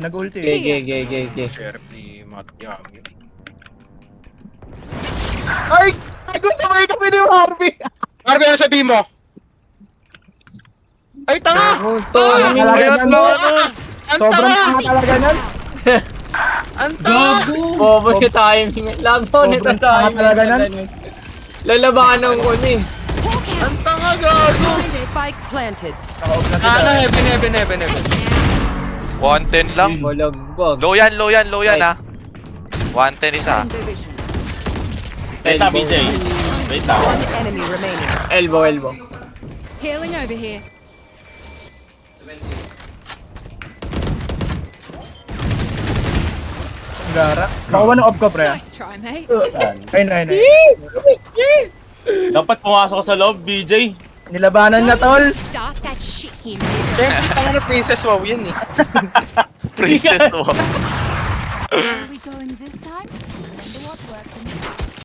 Nag-ulti. Ge. Sheriff ni Magyami. Ay! Gusto mo kami ni Harvey! Harvey, ano sabihin mo? Ay, tanga! Timing. Kaya na ano? Ang Sobrang tanga! tanga talaga nun. Ang tanga! Bobo yung timing. Lago nito Sobrang tanga timing. talaga nun. Lalabanan ko ni. Ang tanga, gago! Spike planted. Naka-off na sila. Heaven. 110 lang. Balagbag. Low yan ha. 110 isa. Division. Wait lang, BJ. Wait lang. One enemy remaining. Elbow. Healing over here. Gara. Nakuha ng off ko, pre. Nice try, mate. Ayun. Dapat pumasok ka sa loob, BJ. Nilabanan na, tol. Start that shit here. Siyempre, tanga na Princess Wow yan eh. Princess mo. Are we going this time? Remember what worked and